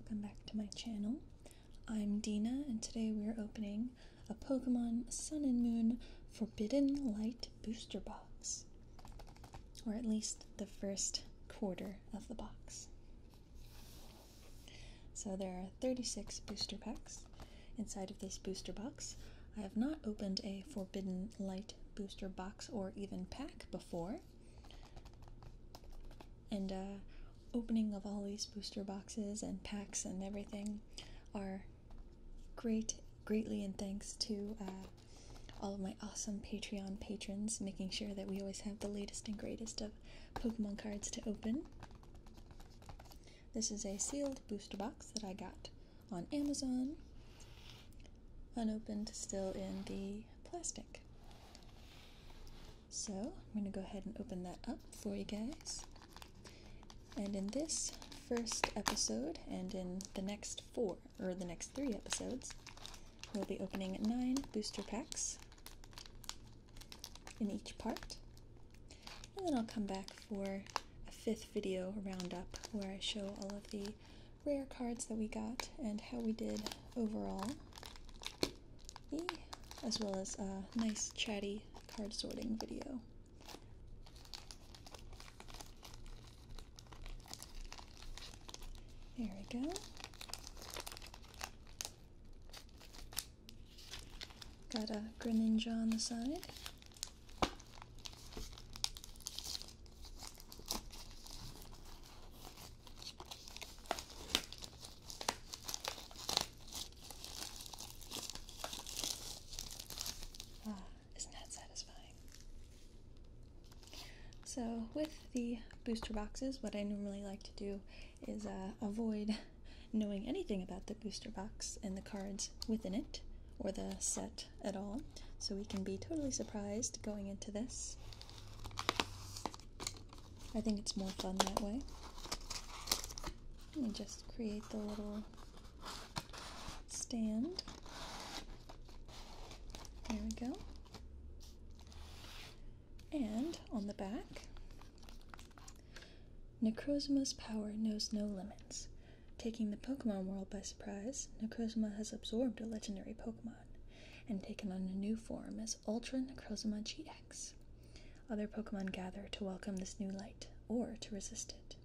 welcome back to my channel. I'm Dina, and today we're opening a Pokemon Sun and Moon Forbidden Light booster box, or at least the first quarter of the box. So there are 36 booster packs inside of this booster box. I have not opened a Forbidden Light booster box or even pack before, and opening of all these booster boxes and packs and everything are greatly in thanks to all of my awesome Patreon patrons, making sure that we always have the latest and greatest of Pokemon cards to open. This is a sealed booster box that I got on Amazon, unopened, still in the plastic. So I'm going to go ahead and open that up for you guys. And in this first episode, and in the next three episodes, we'll be opening 9 booster packs in each part. And then I'll come back for a 5th video roundup where I show all of the rare cards that we got and how we did overall, as well as a nice chatty card sorting video. There we go. Got a Greninja on the side. Isn't that satisfying? So with the booster boxes, what I normally like to do is avoid knowing anything about the booster box and the cards within it, or the set at all, so we can be totally surprised going into this. I think it's more fun that way. Let me just create the little stand. There we go. And on the back, Necrozuma's power knows no limits. Taking the Pokemon world by surprise, Necrozuma has absorbed a legendary Pokemon and taken on a new form as Ultra Necrozuma GX. Other Pokemon gather to welcome this new light, or to resist it.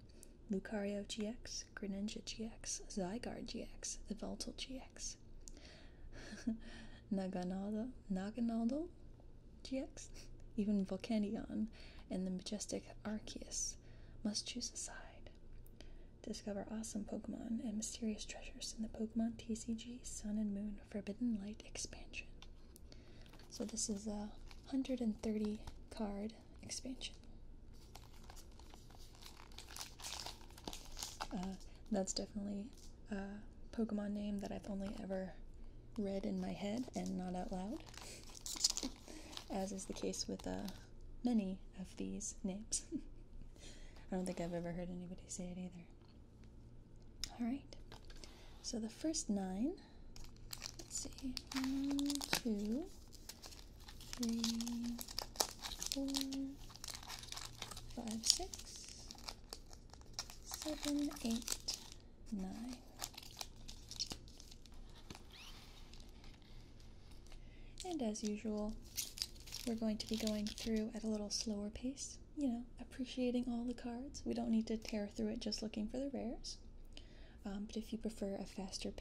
Lucario GX, Greninja GX, Zygarde GX, Yveltal GX, Naganadel GX, even Volcanion and the majestic Arceus must choose a side. Discover awesome Pokemon and mysterious treasures in the Pokemon TCG Sun and Moon Forbidden Light expansion. So this is a 130 card expansion. That's definitely a Pokemon name that I've only ever read in my head and not out loud, as is the case with many of these names. I don't think I've ever heard anybody say it either. Alright, so the first 9, let's see, 1, 2, 3, 4, 5, 6, 7, 8, 9. And as usual, we're going to be going through at a little slower pace, appreciating all the cards. We don't need to tear through it just looking for the rares. But if you prefer a faster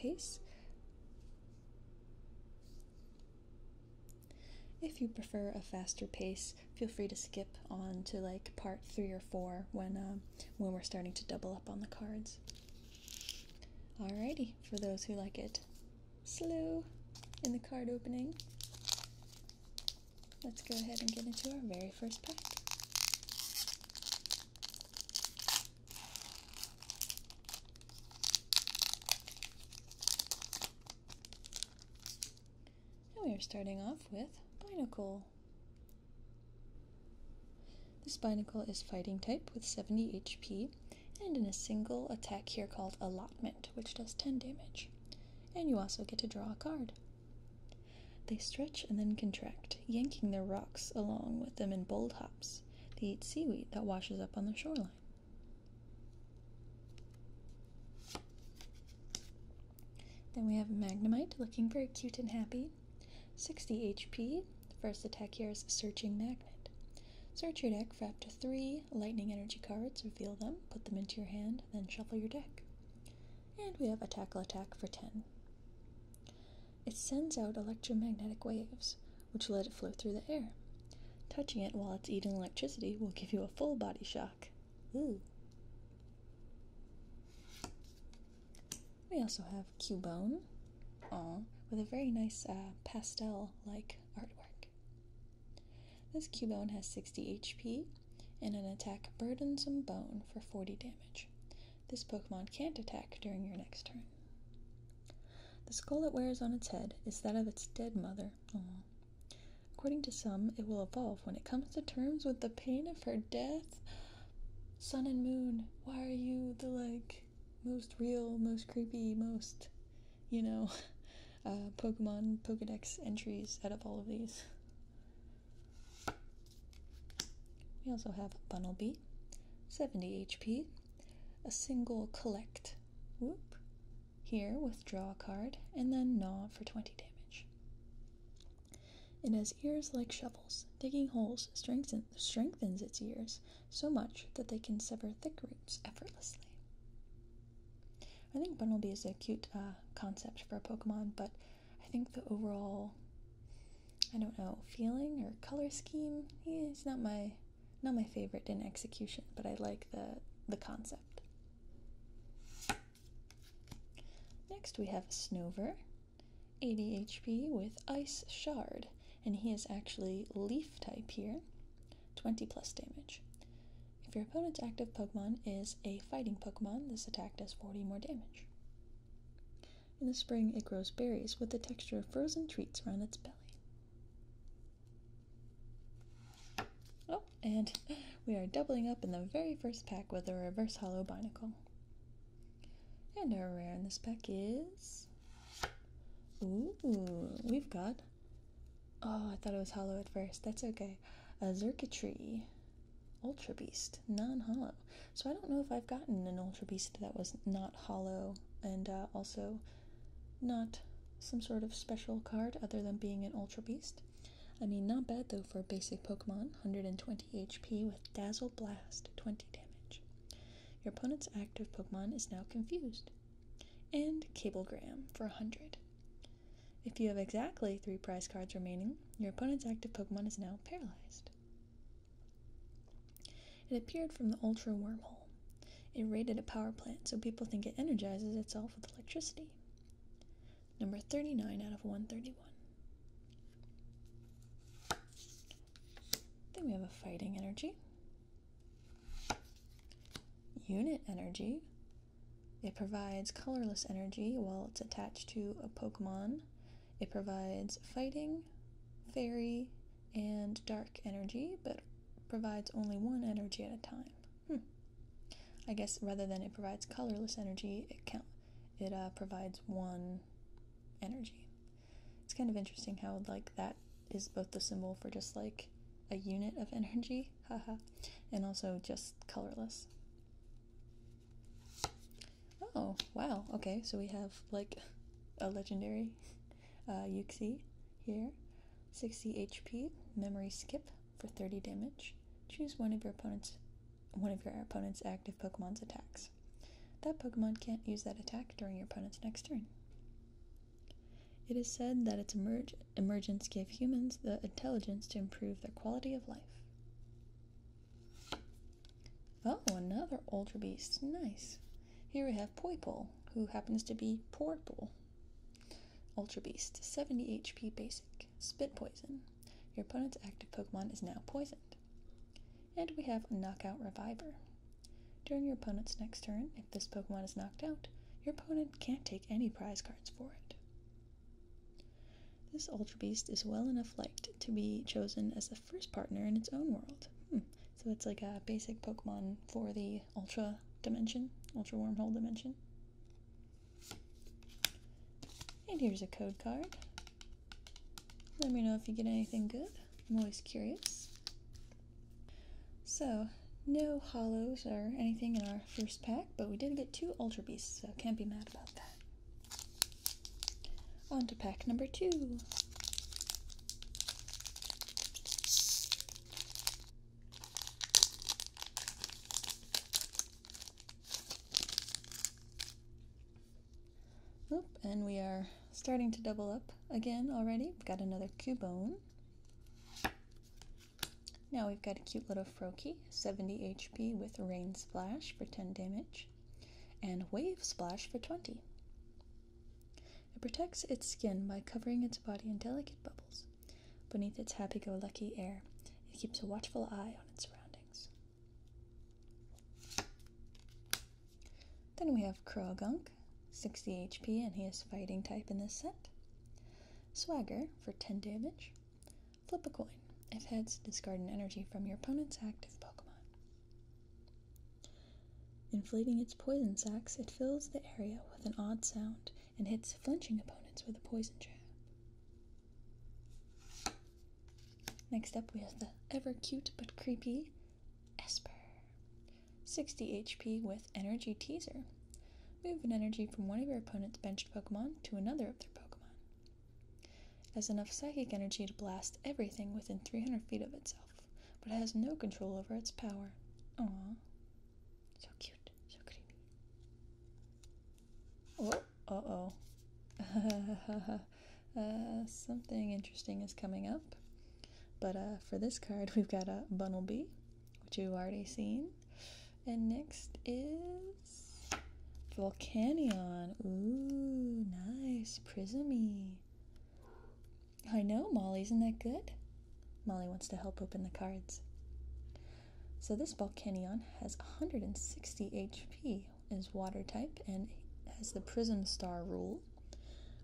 pace, feel free to skip on to like part 3 or 4 when we're starting to double up on the cards. Alrighty, for those who like it slow in the card opening, let's go ahead and get into our very first pack. And we are starting off with Binacle. This Binacle is fighting type with 70 HP and in a single attack here called Allotment, which does 10 damage. And you also get to draw a card. They stretch and then contract, yanking their rocks along with them in bold hops. They eat seaweed that washes up on the shoreline. Then we have Magnemite, looking very cute and happy. 60 HP. The first attack here is Searching Magnet. Search your deck for up to 3 lightning energy cards, reveal them, put them into your hand, then shuffle your deck. And we have a Tackle Attack for 10. It sends out electromagnetic waves, which let it flow through the air. Touching it while it's eating electricity will give you a full body shock. Ooh. We also have Cubone, with a very nice pastel-like artwork. This Cubone has 60 HP and an attack Burdensome Bone for 40 damage. This Pokemon can't attack during your next turn. The skull it wears on its head is that of its dead mother. According to some, it will evolve when it comes to terms with the pain of her death. Sun and Moon, why are you the, most real, most creepy, most, Pokemon Pokedex entries out of all of these? We also have Bunnelby, 70 HP, a single collect. Whoop. Here, withdraw a card, and then gnaw for 20 damage. It has ears like shovels. Digging holes strengthens its ears so much that they can sever thick roots effortlessly. I think Bunnelby is a cute concept for a Pokemon, but I think the overall, feeling or color scheme, it's not my favorite in execution, but I like the concept. Next we have Snover, 80 HP with Ice Shard, and he is actually Leaf type here, 20 plus damage. If your opponent's active Pokemon is a fighting Pokemon, this attack does 40 more damage. In the spring, it grows berries with the texture of frozen treats around its belly. Oh, and we are doubling up in the very first pack with a Reverse Hollow Binacle. And our rare in this pack is... Ooh, we've got... Oh, I thought it was hollow at first. That's okay. A Xurkitree. Ultra Beast. Non-hollow. So I don't know if I've gotten an Ultra Beast that was not hollow and also not some sort of special card other than being an Ultra Beast. I mean, not bad though for a basic Pokemon. 120 HP with Dazzle Blast. 20 damage. Your opponent's active Pokemon is now confused. And Cablegram for 100. If you have exactly 3 prize cards remaining, your opponent's active Pokemon is now paralyzed. It appeared from the Ultra Wormhole. It raided a power plant, so people think it energizes itself with electricity. Number 39 out of 131. Then we have a Fighting Energy. Unit Energy. It provides colorless energy while it's attached to a Pokemon. It provides fighting, fairy, and dark energy, but provides only 1 energy at a time. I guess rather than it provides colorless energy, it provides 1 energy. It's kind of interesting how that is both the symbol for just a unit of energy, and also just colorless. Oh, wow, okay, so we have a legendary Uxie here. 60 HP, Memory Skip for 30 damage. Choose one of your opponent's active Pokemon's attacks. That Pokemon can't use that attack during your opponent's next turn. It is said that its emergence gave humans the intelligence to improve their quality of life. Oh, another Ultra Beast. Nice. Here we have Poipole, who happens to be purple. Ultra Beast, 70 HP basic. Spit Poison. Your opponent's active Pokemon is now poisoned. And we have Knockout Reviver. During your opponent's next turn, if this Pokemon is knocked out, your opponent can't take any prize cards for it. This Ultra Beast is well enough liked to be chosen as the first partner in its own world. So it's like a basic Pokemon for the Ultra Wormhole dimension. And here's a code card. Let me know if you get anything good. I'm always curious. So, no hollows or anything in our first pack, but we did get 2 Ultra Beasts, so can't be mad about that. On to pack number 2. Oop, and we are starting to double up again already. We've got another Cubone. Now we've got a cute little Froakie, 70 HP with Rain Splash for 10 damage, and Wave Splash for 20. It protects its skin by covering its body in delicate bubbles. Beneath its happy-go-lucky air, it keeps a watchful eye on its surroundings. Then we have Croagunk, 60 HP, and he is fighting type in this set. Swagger for 10 damage. Flip a coin. If heads, discard an energy from your opponent's active Pokemon. Inflating its poison sacs, it fills the area with an odd sound and hits flinching opponents with a poison jab. Next up, we have the ever cute but creepy Esper. 60 HP with Energy Teaser. Move an energy from one of your opponent's benched Pokemon to another of their Pokemon. It has enough psychic energy to blast everything within 300 feet of itself, but it has no control over its power. Aww. So cute. So creepy. Oh, something interesting is coming up. But for this card, we've got a Bunnelby, which you've already seen. And next is Volcanion. Ooh, nice. Prismy. I know, Molly, isn't that good? Molly wants to help open the cards. So this Volcanion has 160 HP, is water type, and has the Prism Star rule,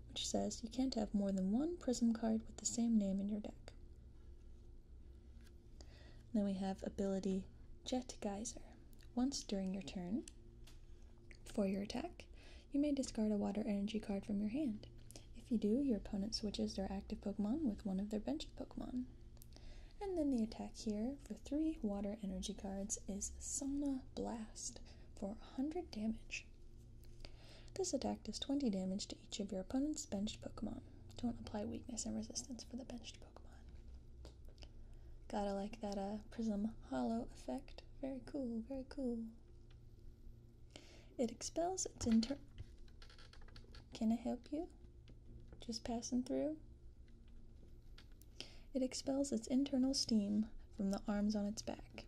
which says you can't have more than one Prism card with the same name in your deck. Then we have ability Jet Geyser. Once during your turn, for your attack, you may discard a water energy card from your hand. If you do, your opponent switches their active Pokemon with one of their benched Pokemon. And then the attack here for 3 water energy cards is Sauna Blast for 100 damage. This attack does 20 damage to each of your opponent's benched Pokemon. Don't apply weakness and resistance for the benched Pokemon. Gotta like that Prism Hollow effect. Very cool, very cool. It expels its Can I help you? Just passing through? It expels its internal steam from the arms on its back.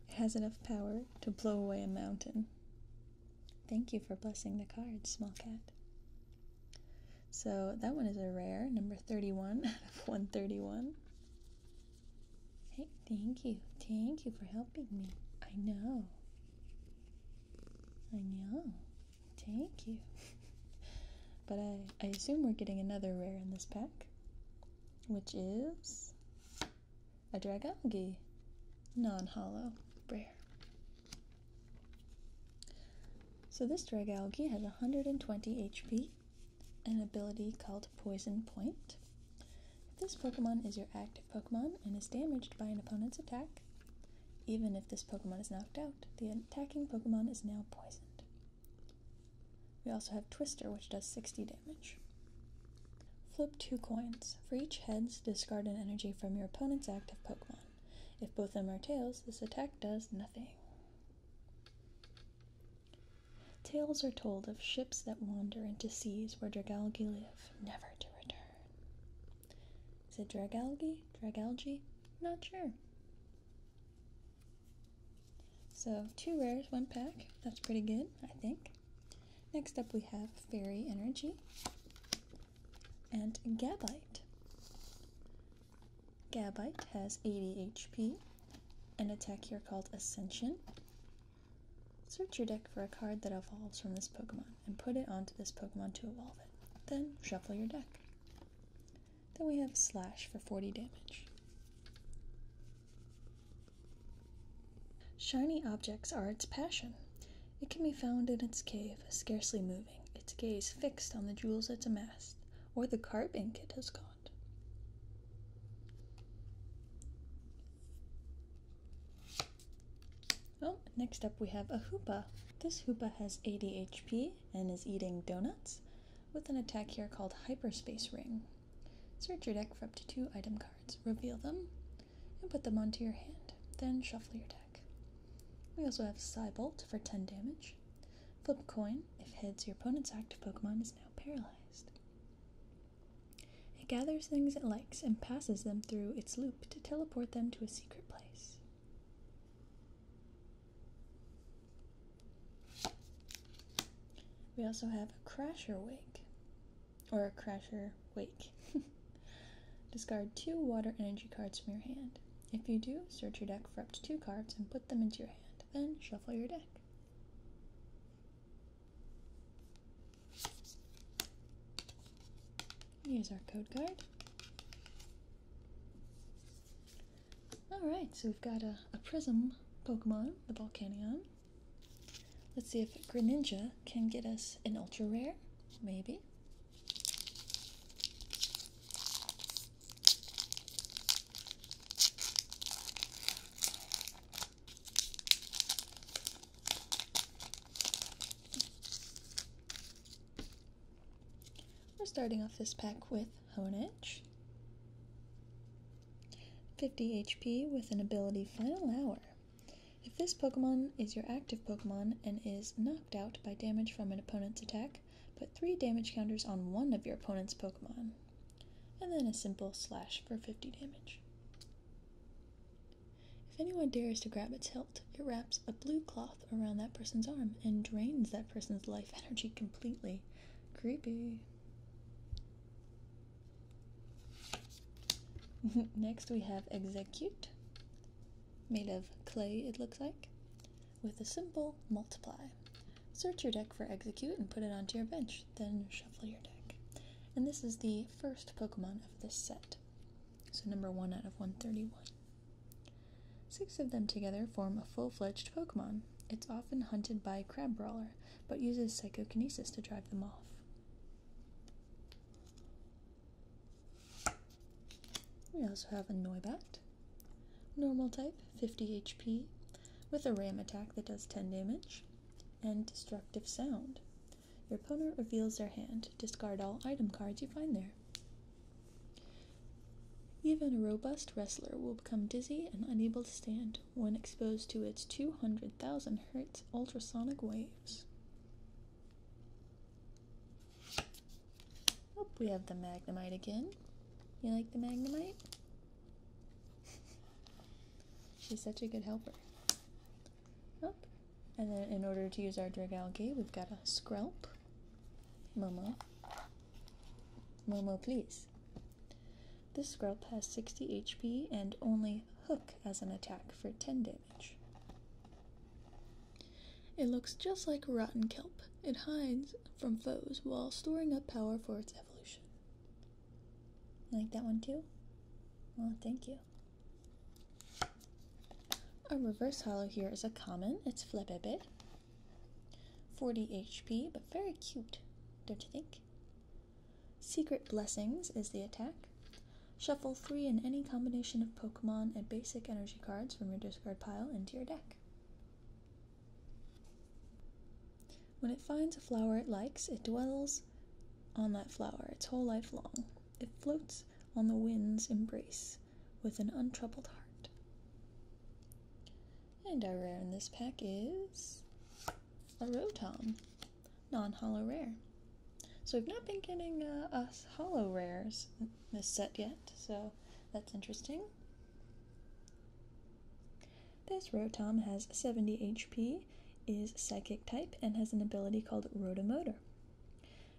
It has enough power to blow away a mountain. Thank you for blessing the card, small cat. So that one is a rare, number 31 out of 131. Hey, thank you. Thank you for helping me. I know. Thank you. But I assume we're getting another rare in this pack, which is a Dragalge, non-hollow, rare. So this Dragalge has 120 HP, an ability called Poison Point. If this Pokemon is your active Pokemon and is damaged by an opponent's attack, even if this Pokemon is knocked out, the attacking Pokemon is now poisoned. We also have Twister, which does 60 damage. Flip 2 coins. For each heads, discard an energy from your opponent's active Pokemon. If both of them are tails, this attack does nothing. Tales are told of ships that wander into seas where Dragalge live, never to return. Is it Dragalge? Dragalge? Not sure. So 2 rares, 1 pack. That's pretty good, I think. Next up we have Fairy Energy and Gabite. Gabite has 80 HP, an attack here called Ascension. Search your deck for a card that evolves from this Pokemon and put it onto this Pokemon to evolve it. Then shuffle your deck. Then we have Slash for 40 damage. Shiny objects are its passion. It can be found in its cave, scarcely moving, its gaze fixed on the jewels it's amassed, or the carp ink it has caught. Oh, next up we have a Hoopa. This Hoopa has 80 HP and is eating donuts, with an attack here called Hyperspace Ring. Search your deck for up to 2 item cards, reveal them, and put them onto your hand. Then shuffle your deck. We also have Psybolt for 10 damage. Flip a coin. If heads, your opponent's active Pokemon is now paralyzed. It gathers things it likes and passes them through its loop to teleport them to a secret place. We also have a Crasher Wake, or a Crasher Wake. Discard 2 water energy cards from your hand. If you do, search your deck for up to 2 cards and put them into your hand. Then shuffle your deck. Here's our code card. Alright, so we've got a Prism Pokemon, the Volcanion. Let's see if Greninja can get us an Ultra Rare. Maybe. We're starting off this pack with Honedge. 50 HP with an ability Final Hour. If this Pokemon is your active Pokemon and is knocked out by damage from an opponent's attack, put 3 damage counters on one of your opponent's Pokemon, and then a simple slash for 50 damage. If anyone dares to grab its hilt, it wraps a blue cloth around that person's arm and drains that person's life energy completely. Creepy. Next we have Execute, made of clay it looks like, with a simple multiply. Search your deck for Execute and put it onto your bench, then shuffle your deck. And this is the first Pokemon of this set, so number 1 out of 131. 6 of them together form a full-fledged Pokemon. It's often hunted by Crabrawler, but uses Psychokinesis to drive them off. We also have a Noibat, normal type, 50 HP, with a ram attack that does 10 damage, and destructive sound. Your opponent reveals their hand. Discard all item cards you find there. Even a robust wrestler will become dizzy and unable to stand when exposed to its 200,000 Hz ultrasonic waves. Oh, we have the Magnemite again. You like the Magnemite? She's such a good helper. Oh, and then in order to use our Dragalge, we've got a Skrelp. Momo. Momo, please. This Skrelp has 60 HP and only Hook as an attack for 10 damage. It looks just like a rotten kelp. It hides from foes while storing up power for its evolution. You like that one too? Well, thank you. Our reverse holo here is a common. It's Flabébé. 40 HP, but very cute, don't you think? Secret Blessings is the attack. Shuffle 3 in any combination of Pokemon and basic energy cards from your discard pile into your deck. When it finds a flower it likes, it dwells on that flower its whole life long. It floats on the wind's embrace with an untroubled heart. And our rare in this pack is a Rotom, non-holo rare. So we've not been getting us holo rares this set yet, so that's interesting. This Rotom has 70 HP, is Psychic type, and has an ability called Rotomotor.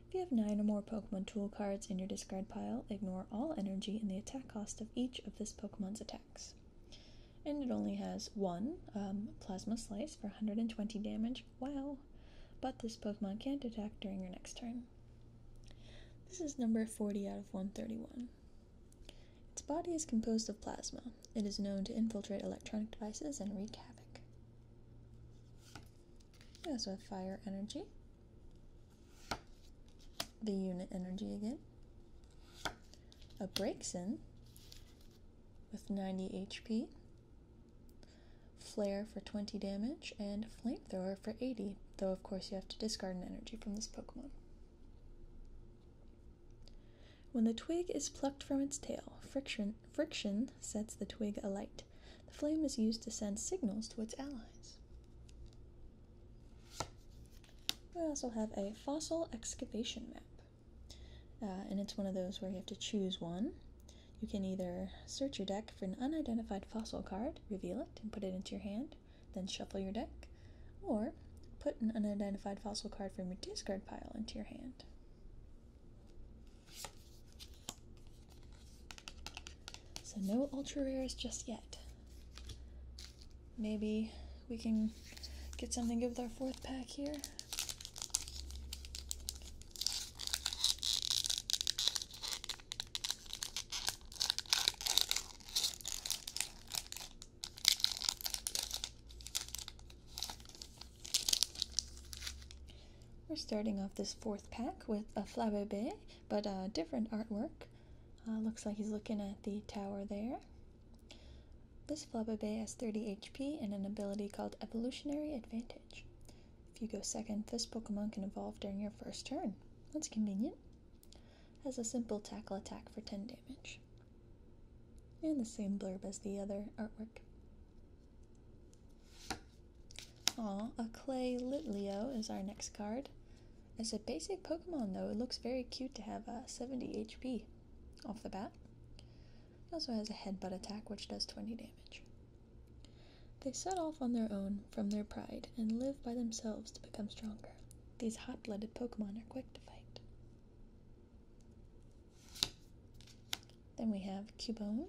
If you have 9 or more Pokemon tool cards in your discard pile, ignore all energy and the attack cost of each of this Pokemon's attacks. And it only has 1 Plasma Slice for 120 damage, wow, but this Pokemon can't attack during your next turn. This is number 40 out of 131. Its body is composed of plasma. It is known to infiltrate electronic devices and wreak havoc. We also have Fire Energy. The unit energy again. A Braixen with 90 HP. Flare for 20 damage, and Flamethrower for 80, though of course you have to discard an energy from this Pokemon. When the twig is plucked from its tail, friction sets the twig alight. The flame is used to send signals to its allies. We also have a fossil excavation map. And it's one of those where you have to choose one. You can either search your deck for an unidentified fossil card, reveal it, and put it into your hand, then shuffle your deck, or put an unidentified fossil card from your discard pile into your hand. So no ultra rares just yet. Maybe we can get something good with our fourth pack here. We're starting off this fourth pack with a Flabébé, but different artwork. Looks like he's looking at the tower there. This Flabébé has 30 HP and an ability called Evolutionary Advantage. If you go second, this Pokemon can evolve during your first turn. That's convenient. Has a simple tackle attack for 10 damage. And the same blurb as the other artwork. A Clay Litleo is our next card. As a basic Pokemon, though, it looks very cute to have 70 HP off the bat. It also has a headbutt attack, which does 20 damage. They set off on their own from their pride and live by themselves to become stronger. These hot-blooded Pokemon are quick to fight. Then we have Cubone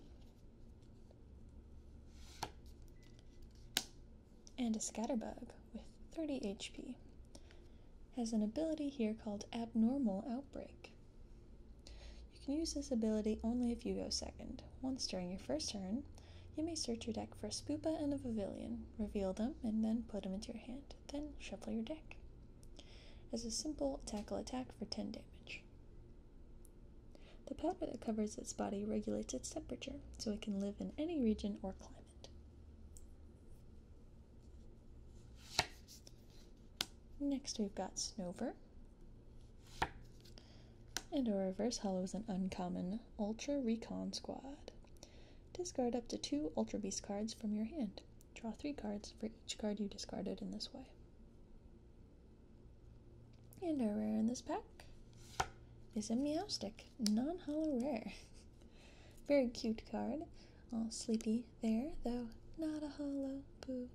and a Scatterbug with 30 HP. Has an ability here called Abnormal Outbreak. You can use this ability only if you go second. Once during your first turn, you may search your deck for a Spoopa and a Pavilion, reveal them, and then put them into your hand. Then shuffle your deck. Has a simple tackle attack for 10 damage. The powder that covers its body regulates its temperature, so it can live in any region or climate. Next we've got Snover. And our reverse holo is an uncommon Ultra Recon Squad. Discard up to 2 Ultra Beast cards from your hand. Draw 3 cards for each card you discarded in this way. And our rare in this pack is a Meowstic, non-holo rare. Very cute card. All sleepy there, though not a holo. Boo.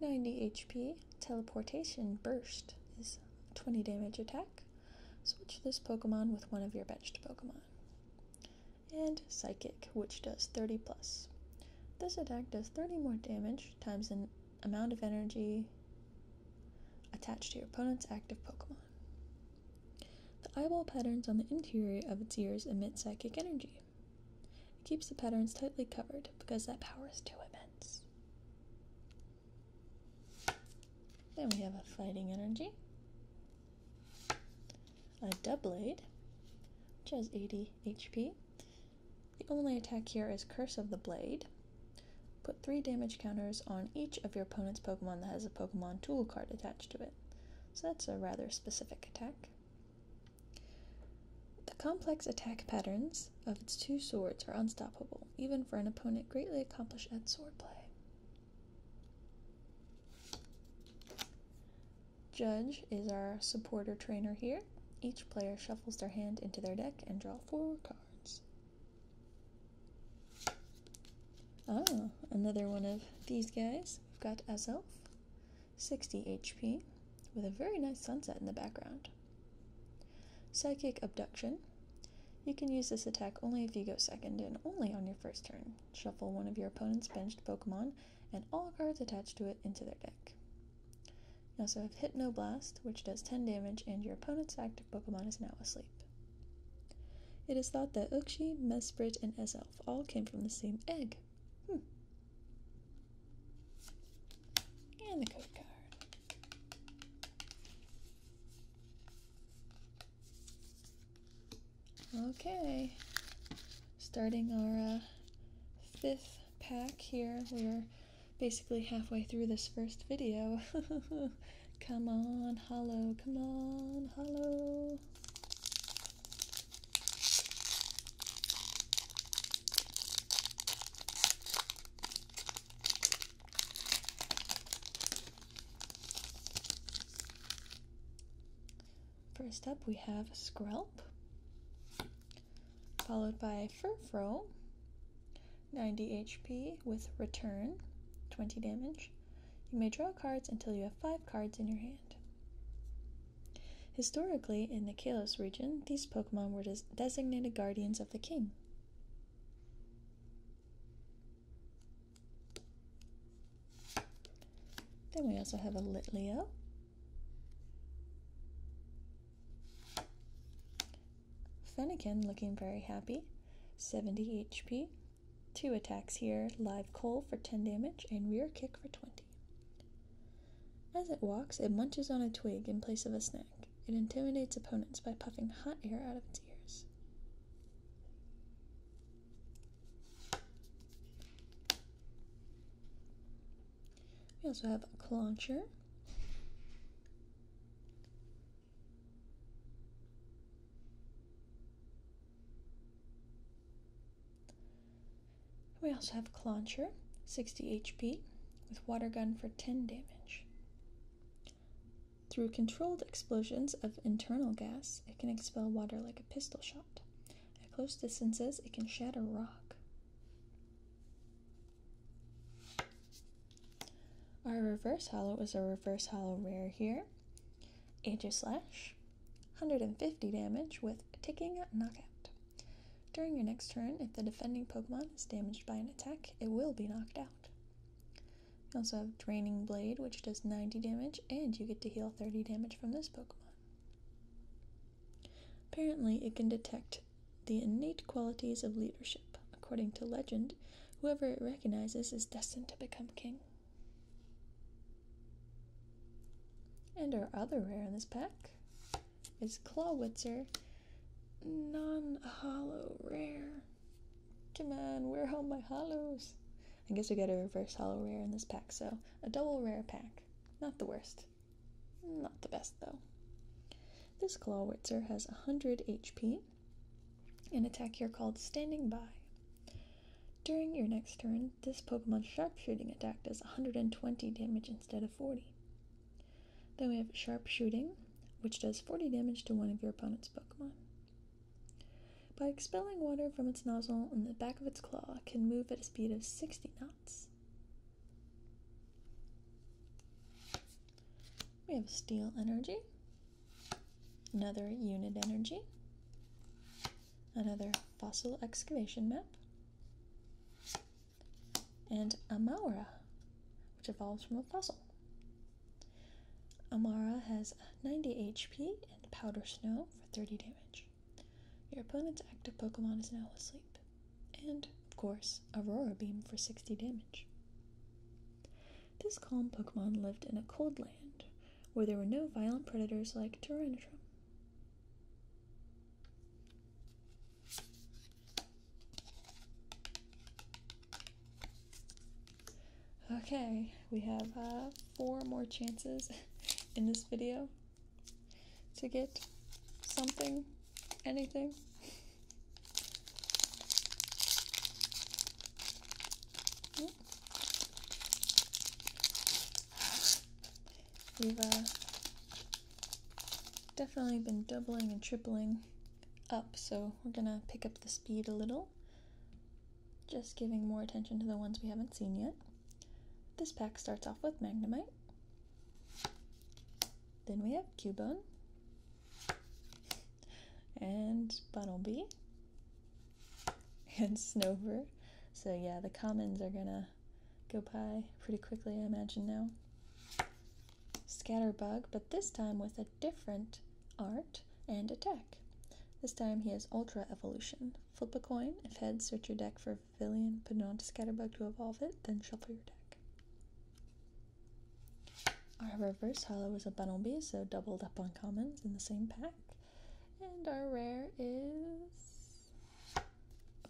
90 HP. Teleportation Burst is 20 damage attack. Switch this Pokemon with one of your benched Pokemon. And Psychic, which does 30 plus. This attack does 30 more damage times an amount of energy attached to your opponent's active Pokemon. The eyeball patterns on the interior of its ears emit psychic energy. It keeps the patterns tightly covered because that power is too immense. Then we have a Fighting Energy, a Doublade, which has 80 HP. The only attack here is Curse of the Blade. Put 3 damage counters on each of your opponent's Pokemon that has a Pokemon tool card attached to it. So that's a rather specific attack. The complex attack patterns of its 2 swords are unstoppable, even for an opponent greatly accomplished at swordplay. Judge is our supporter trainer here. Each player shuffles their hand into their deck and draw 4 cards. Another one of these guys. We've got Azelf, 60 HP, with a very nice sunset in the background. Psychic Abduction. You can use this attack only if you go second and only on your first turn. Shuffle one of your opponent's benched Pokemon and all cards attached to it into their deck. You also have Hypnoblast, which does 10 damage, and your opponent's active Pokemon is now asleep. It is thought that Uxie, Mesprit, and Azelf all came from the same egg. And the code card. Okay, starting our 5th pack here. We're basically halfway through this first video. Come on, holo, come on, holo. First up, we have Skrelp, followed by Furfrou, 90 HP with Return, 20 damage. You may draw cards until you have 5 cards in your hand. Historically, in the Kalos region, these Pokemon were designated guardians of the king. Then we also have a Litleo, Fennekin looking very happy, 70 HP, 2 attacks here, Live Coal for 10 damage and Rear Kick for 20. As it walks, it munches on a twig in place of a snack. It intimidates opponents by puffing hot air out of its ears. We also have a Clauncher, We also have Clauncher, 60 HP, with Water Gun for 10 damage. Through controlled explosions of internal gas, it can expel water like a pistol shot. At close distances, it can shatter rock. Our Reverse Hollow is a Reverse Hollow rare here. Aegislash, 150 damage with Ticking Knockout. During your next turn, if the defending Pokemon is damaged by an attack, it will be knocked out. You also have Draining Blade, which does 90 damage, and you get to heal 30 damage from this Pokemon. Apparently, it can detect the innate qualities of leadership. According to legend, whoever it recognizes is destined to become king. And our other rare in this pack is Clawitzer, non-hollow rare. Come on, where are all my hollows? I guess we got a reverse hollow rare in this pack, so a double rare pack. Not the worst. Not the best, though. This Clawitzer has 100 HP, an attack here called Standing By. During your next turn, this Pokemon's sharpshooting attack does 120 damage instead of 40. Then we have Sharpshooting, which does 40 damage to one of your opponent's Pokemon. By expelling water from its nozzle in the back of its claw, it can move at a speed of 60 knots. We have Steel Energy, another Unit Energy, another Fossil Excavation Map, and Amaura, which evolves from a fossil. Amaura has 90 HP and Powder Snow for 30 damage. Your opponent's active Pokemon is now asleep. And, of course, Aurora Beam for 60 damage. This calm Pokemon lived in a cold land, where there were no violent predators like Tyrannodrum. Okay, we have 4 more chances in this video to get something, anything. We've definitely been doubling and tripling up, so we're gonna pick up the speed a little, just giving more attention to the ones we haven't seen yet. This pack starts off with Magnemite, then we have Cubone, and Bunnelby, and Snover. So yeah, the commons are gonna go by pretty quickly, I imagine now. Scatterbug, but this time with a different art and attack. This time he has Ultra Evolution. Flip a coin. If heads, search your deck for a Pavilion, put it onto Scatterbug to evolve it, then shuffle your deck. Our Reverse Hollow is a Bunnelby, so doubled up on commons in the same pack. And our rare is a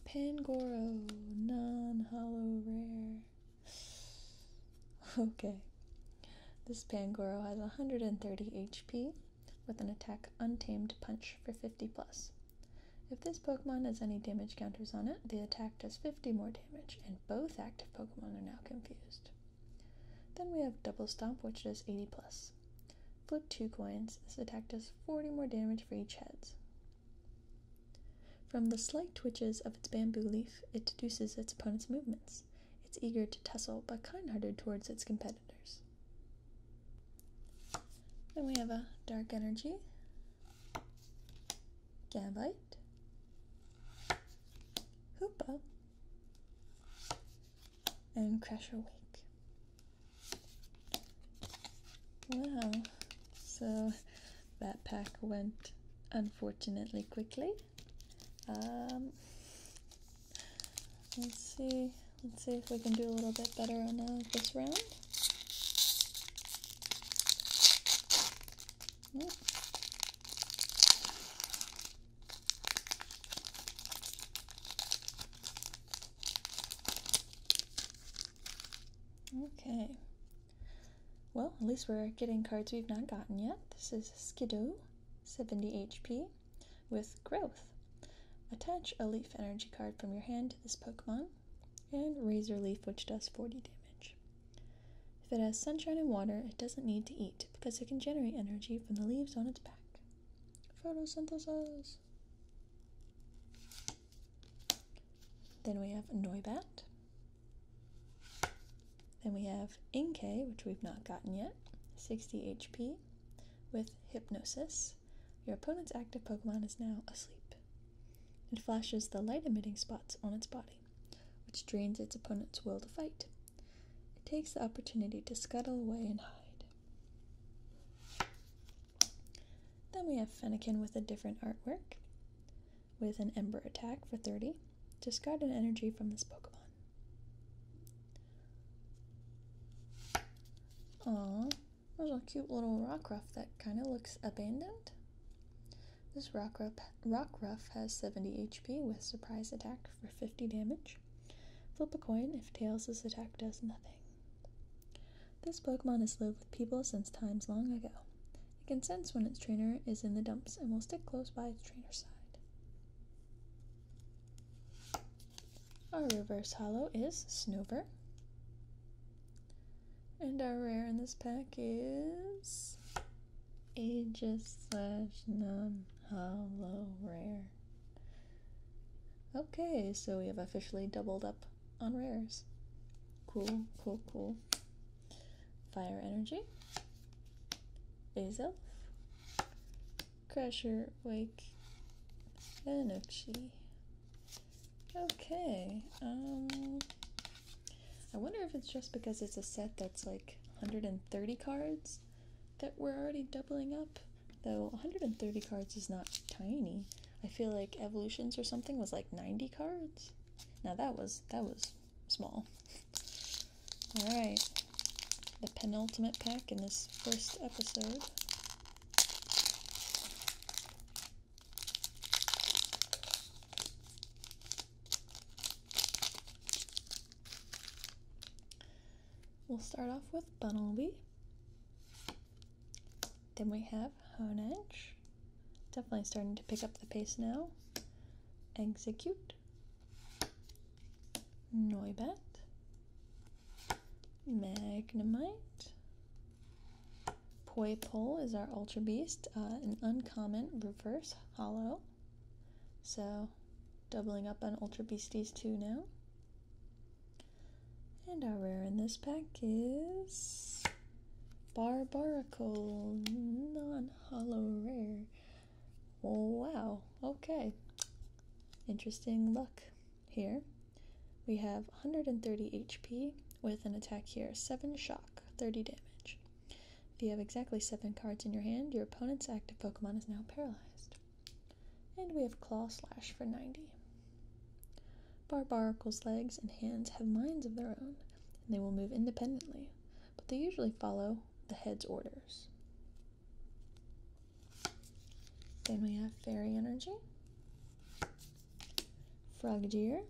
Pangoro, non-hollow rare. Okay. This Pangoro has 130 HP with an attack Untamed Punch for 50 plus. If this Pokemon has any damage counters on it, the attack does 50 more damage, and both active Pokemon are now confused. Then we have Double Stomp, which does 80 plus. Flip 2 coins. This attack does 40 more damage for each heads. From the slight twitches of its bamboo leaf, it deduces its opponent's movements. It's eager to tussle, but kind-hearted towards its competitors. Then we have a Dark Energy, Gambite, Hoopa, and Crusher Wake. Wow, so that pack went unfortunately quickly. Let's see if we can do a little bit better on this round. Okay. Well, at least we're getting cards we've not gotten yet. This is Skiddo, 70 HP, with Growth. Attach a Leaf Energy card from your hand to this Pokemon, and Razor Leaf, which does 40 damage. If it has Sunshine and Water, it doesn't need to eat, because it can generate energy from the leaves on its back. Photosynthesis! Then we have Noibat. Then we have Inkay, which we've not gotten yet, 60 HP, with Hypnosis. Your opponent's active Pokemon is now asleep. It flashes the light-emitting spots on its body, which drains its opponent's will to fight. It takes the opportunity to scuttle away and hide. Then we have Fennekin with a different artwork, with an Ember attack for 30. Discard an energy from this Pokemon. Aww, there's a cute little Rockruff that kind of looks abandoned. This Rockruff has 70 HP with Surprise Attack for 50 damage. Flip a coin. If tails, this attack does nothing. This Pokemon has lived with people since times long ago. It can sense when its trainer is in the dumps and will stick close by its trainer's side. Our reverse holo is Snover. And our rare in this pack is Aegis / non-holo rare. Okay, so we have officially doubled up on rares. Cool, cool, cool. Fire Energy, Azelf, Crusher Wake, and Uxie. Okay, I wonder if it's just because it's a set that's like 130 cards that we're already doubling up. Though 130 cards is not tiny. I feel like Evolutions or something was like 90 cards. Now that was small. Alright. The penultimate pack in this first episode. We'll start off with Bunnelby. Then we have Honedge. Definitely starting to pick up the pace now. Execute. Noibat. Magnemite. Poipole is our Ultra Beast, an uncommon reverse holo. So, doubling up on Ultra Beasties too now. And our rare in this pack is Barbaracle, non-holo rare. Oh, wow, okay. Interesting luck here. We have 130 HP with an attack here, 7 shock, 30 damage. If you have exactly 7 cards in your hand, your opponent's active Pokemon is now paralyzed. And we have Claw Slash for 90. Barbaracle's legs and hands have minds of their own, and they will move independently, but they usually follow the head's orders. Then we have Fairy Energy, Frogadier,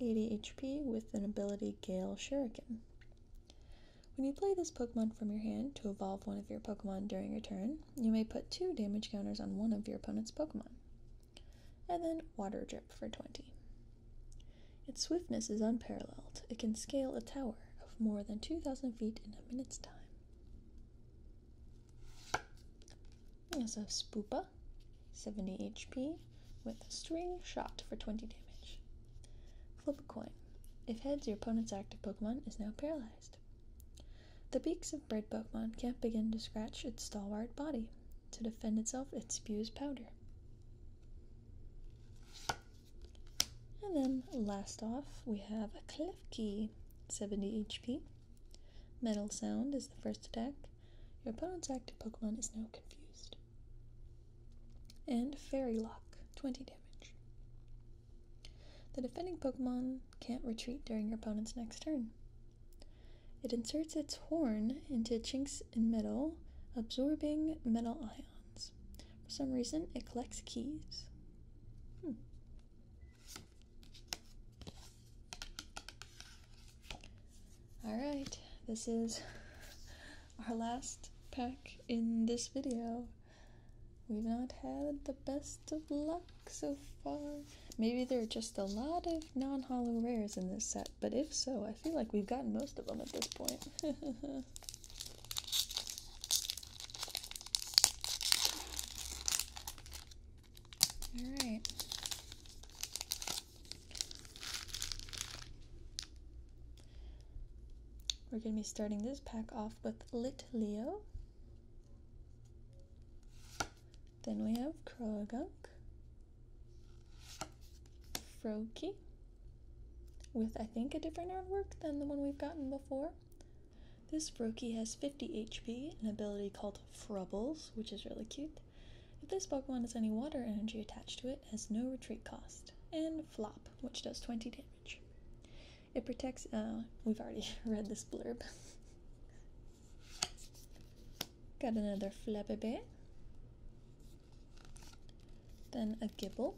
80 HP with an ability Gale Shuriken. When you play this Pokemon from your hand to evolve one of your Pokemon during your turn, you may put 2 damage counters on one of your opponent's Pokemon, and then Water Drip for 20. Its swiftness is unparalleled. It can scale a tower of more than 2,000 feet in a minute's time. We also have Spoopa, 70 HP, with String Shot for 20 damage. Flip a coin. If heads, your opponent's active Pokemon is now paralyzed. The beaks of bred Pokemon can't begin to scratch its stalwart body. To defend itself, it spews powder. And then, last off, we have a Klefki, 70 HP. Metal Sound is the first attack. Your opponent's active Pokemon is now confused. And Fairy Lock, 20 damage. The defending Pokemon can't retreat during your opponent's next turn. It inserts its horn into chinks in metal, absorbing metal ions. For some reason, it collects keys. Alright, this is our last pack in this video. We've not had the best of luck so far. Maybe there are just a lot of non-holo rares in this set, but if so, I feel like we've gotten most of them at this point. Alright. We're going to be starting this pack off with Lit Leo. Then we have Krogunk, Froakie, with I think a different artwork than the one we've gotten before. This Froakie has 50 HP, an ability called Frubbles, which is really cute. If this Pokemon has any water energy attached to it, it has no retreat cost. And Flop, which does 20 damage. It protects, we've already read this blurb. Got another Flabébé. Then a Gibble,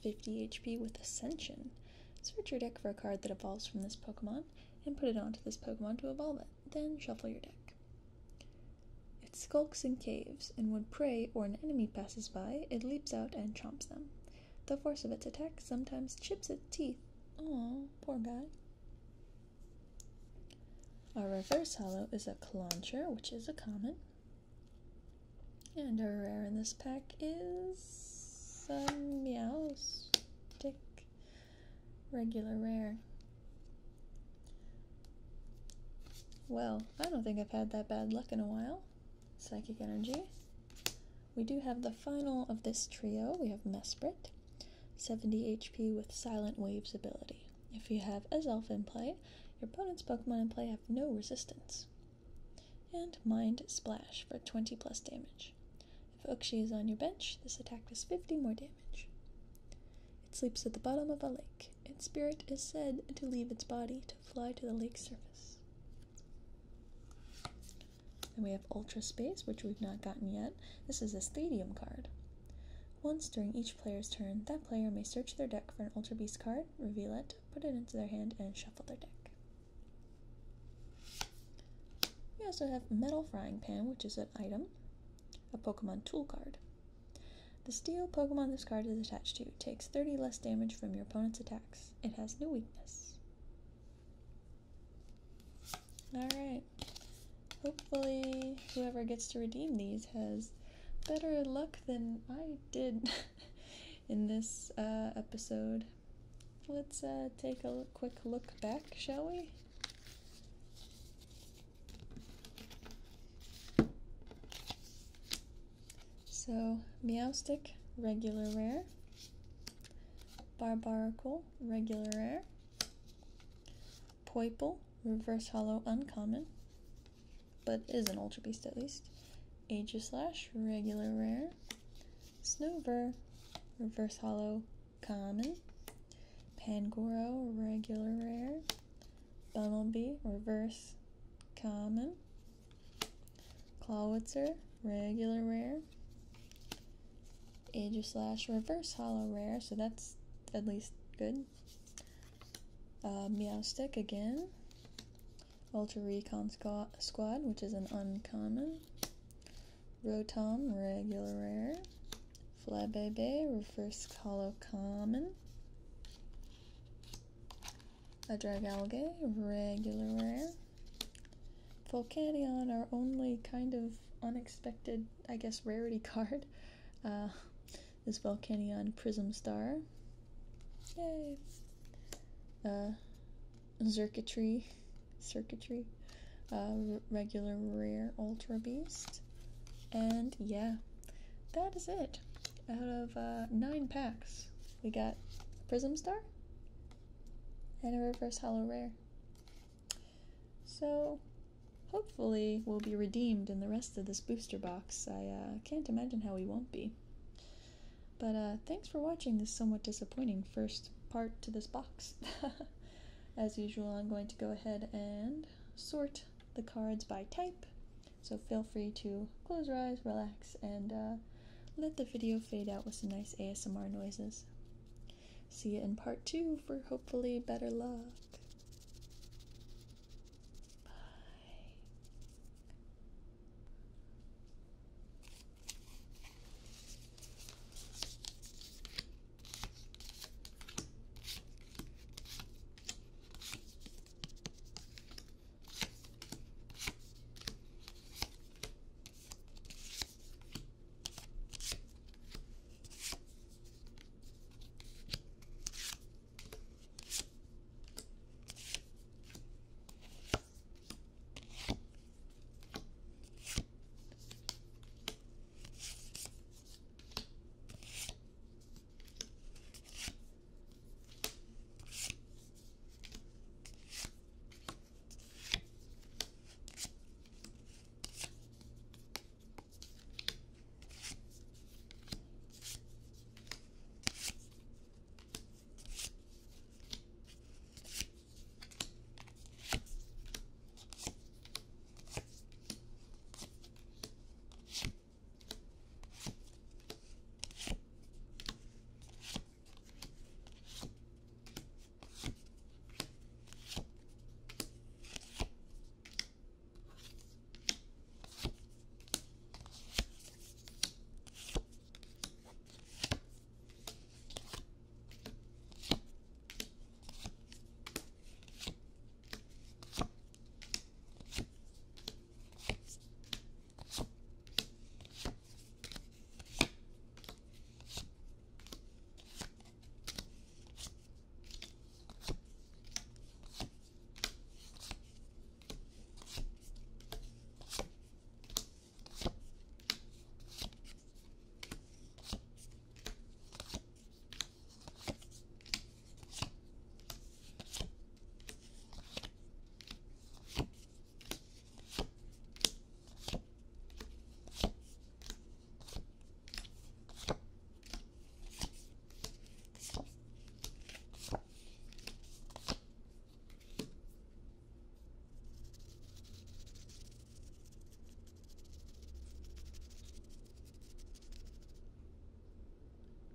50 HP with Ascension. Search your deck for a card that evolves from this Pokemon, and put it onto this Pokemon to evolve it. Then shuffle your deck. It skulks in caves, and when prey or an enemy passes by, it leaps out and chomps them. The force of its attack sometimes chips its teeth. Aw, poor guy. Our reverse holo is a Clauncher, which is a common. And our rare in this pack is a Meowstic, regular rare. Well, I don't think I've had that bad luck in a while. Psychic Energy. We do have the final of this trio. We have Mesprit, 70 HP with Silent Waves ability. If you have Azelf in play, your opponent's Pokemon in play have no resistance. And Mind Splash for 20 plus damage. If Uxie is on your bench, this attack does 50 more damage. It sleeps at the bottom of a lake. Its spirit is said to leave its body to fly to the lake's surface. Then we have Ultra Space, which we've not gotten yet. This is a Stadium card. Once during each player's turn, that player may search their deck for an Ultra Beast card, reveal it, put it into their hand, and shuffle their deck. We also have Metal Frying Pan, which is an item, a Pokemon tool card. The steel Pokemon this card is attached to takes 30 less damage from your opponent's attacks. It has no weakness. Alright. Hopefully whoever gets to redeem these has better luck than I did in this episode. Let's take a quick look back, shall we? So, Meowstic, regular rare. Barbaracle, regular rare. Poiple, reverse holo uncommon, but is an Ultra Beast at least. Aegislash, regular rare. Snover, reverse holo common. Pangoro, regular rare. Bumblebee, reverse common. Clawitzer, regular rare. Aegislash, reverse holo rare, so that's at least good. Meowstic again. Ultra Recon Squad, which is an uncommon. Rotom, regular rare. Flabébé, reverse holo common. A Dragalge, regular rare. Volcanion, our only kind of unexpected, I guess, rarity card. This Volcanion Prism Star. Yay! Circuitry, regular rare Ultra Beast. And yeah, that is it. Out of 9 packs, we got a Prism Star and a Reverse Hollow Rare. So hopefully we'll be redeemed in the rest of this booster box. I can't imagine how we won't be. But thanks for watching this somewhat disappointing first part to this box. As usual, I'm going to go ahead and sort the cards by type, so feel free to close your eyes, relax, and let the video fade out with some nice ASMR noises. See you in part 2 for hopefully better luck.